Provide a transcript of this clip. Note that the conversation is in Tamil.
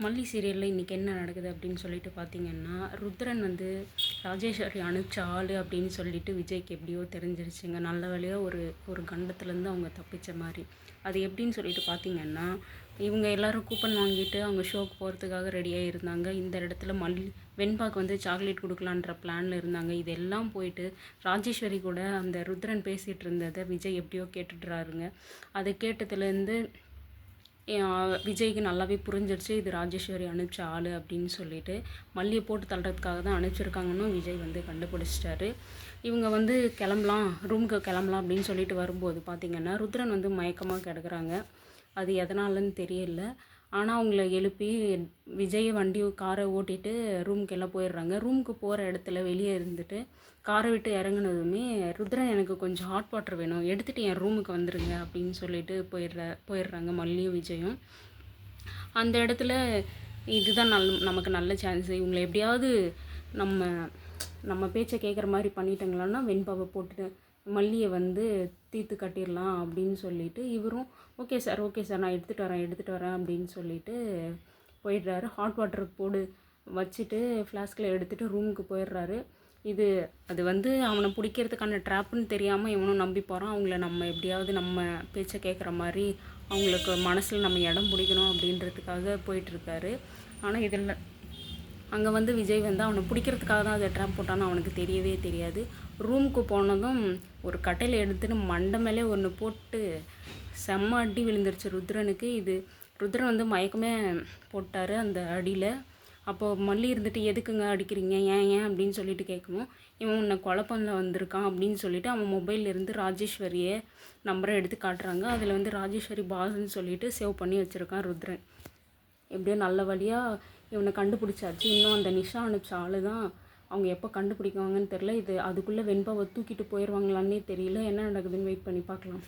மல்லி சீரியலில் இன்றைக்கி என்ன நடக்குது அப்படின்னு சொல்லிட்டு பார்த்தீங்கன்னா, ருத்ரன் வந்து ராஜேஸ்வரி அனுப்பிச்ச ஆள் அப்படின்னு சொல்லிட்டு விஜய்க்கு எப்படியோ தெரிஞ்சிருச்சுங்க. நல்ல வேளையாக ஒரு ஒரு கண்டத்துலேருந்து அவங்க தப்பிச்ச மாதிரி. அது எப்படின்னு சொல்லிட்டு பார்த்தீங்கன்னா, இவங்க எல்லோரும் கூப்பன் வாங்கிட்டு அவங்க ஷோக்கு போகிறதுக்காக ரெடியாக இருந்தாங்க. இந்த இடத்துல வெண்பாக்கு வந்து சாக்லேட் கொடுக்கலான்ற பிளானில் இருந்தாங்க. இதெல்லாம் போயிட்டு ராஜேஸ்வரி கூட அந்த ருத்ரன் பேசிகிட்டு இருந்ததை விஜய் எப்படியோ கேட்டுடுறாருங்க. அதை கேட்டதுலேருந்து விஜய்க்கு நல்லாவே புரிஞ்சிடுச்சு இது ராஜேஸ்வரி அனுப்பிச்ச ஆள் அப்படின்னு சொல்லிட்டு மல்லியை போட்டு தள்ளுறதுக்காக தான் அனுப்பிச்சிருக்காங்கன்னு விஜய் வந்து கண்டுபிடிச்சிட்டாரு. இவங்க வந்து ரூமுக்கு கிளம்பலாம் அப்படின்னு சொல்லிட்டு வரும்போது பார்த்திங்கன்னா ருத்ரன் வந்து மயக்கமாக கிடக்குறாங்க. அது எதனாலன்னு தெரியல. ஆனால் அவங்கள எழுப்பி விஜய் காரை ஓட்டிகிட்டு ரூமுக்கு எல்லாம் போயிடுறாங்க. ரூமுக்கு போகிற இடத்துல வெளியே இருந்துட்டு காரை விட்டு இறங்குனதுமே ருத்ரன் எனக்கு கொஞ்சம் ஹாட் வாட்டர் வேணும், எடுத்துகிட்டு என் ரூமுக்கு வந்துடுங்க அப்படின்னு சொல்லிட்டு போயிடுறாங்க மல்லியும் விஜயும். அந்த இடத்துல இதுதான் நமக்கு நல்ல சான்ஸு, இவங்களை எப்படியாவது நம்ம நம்ம பேச்சை கேட்குற மாதிரி பண்ணிட்டாங்களான்னா வெண்பாவை போட்டுட்டு மல்லியை வந்து தீர்த்து கட்டிடலாம் அப்படின்னு சொல்லிட்டு இவரும் ஓகே சார் நான் எடுத்துகிட்டு வரேன் அப்படின்னு சொல்லிட்டு போயிடுறாரு. ஹாட் வாட்டர் வச்சுட்டு ஃப்ளாஸ்கில் எடுத்துகிட்டு ரூமுக்கு போயிடுறாரு. அது வந்து அவனை பிடிக்கிறதுக்கான ட்ராப்புன்னு தெரியாமல் இவனும் நம்பி போகிறான். அவங்கள நம்ம எப்படியாவது நம்ம பேச்சை கேட்குற மாதிரி அவங்களுக்கு மனசில் நம்ம இடம் பிடிக்கணும் அப்படின்றதுக்காக போயிட்டுருக்காரு. ஆனால் இதில் அங்கே வந்து விஜய் வந்து அவனை பிடிக்கிறதுக்காக தான் அதை ட்ராப் போட்டான்னு அவனுக்கு தெரியவே தெரியாது. ரூமுக்கு போனதும் ஒரு கட்டையில் எடுத்துகிட்டு மண்டை மேலே ஒன்று போட்டு செம்ம அடி விழுந்துருச்சு ருத்ரனுக்கு. ருத்ரன் வந்து மயக்கமே போட்டார் அந்த அடியில். அப்போது மல்லி இருந்துட்டு எதுக்குங்க அடிக்கிறீங்க, ஏன் அப்படின்னு சொல்லிட்டு கேட்கவும் இவன் உன்னை குழப்பம்ல வந்திருக்கான் அப்படின்னு சொல்லிட்டு அவன் மொபைல்லேருந்து ராஜேஸ்வரியை நம்பரை எடுத்து காட்டுறாங்க. அதில் வந்து ராஜேஸ்வரி பாஸ்ன்னு சொல்லிட்டு சேவ் பண்ணி வச்சுருக்கான் ருத்ரன். எப்படியோ நல்ல வழியாக இவனை கண்டுபிடிச்சாச்சு. இன்னும் அந்த நிஷா அனுப்பிச்ச ஆள் தான். அவங்க எப்போ கண்டுபிடிக்குவாங்கன்னு தெரில. அதுக்குள்ளே வெண்பாவை தூக்கிட்டு போயிடுவாங்களான்னே தெரியல. என்ன நடக்குதுன்னு வெயிட் பண்ணி பார்க்கலாம்.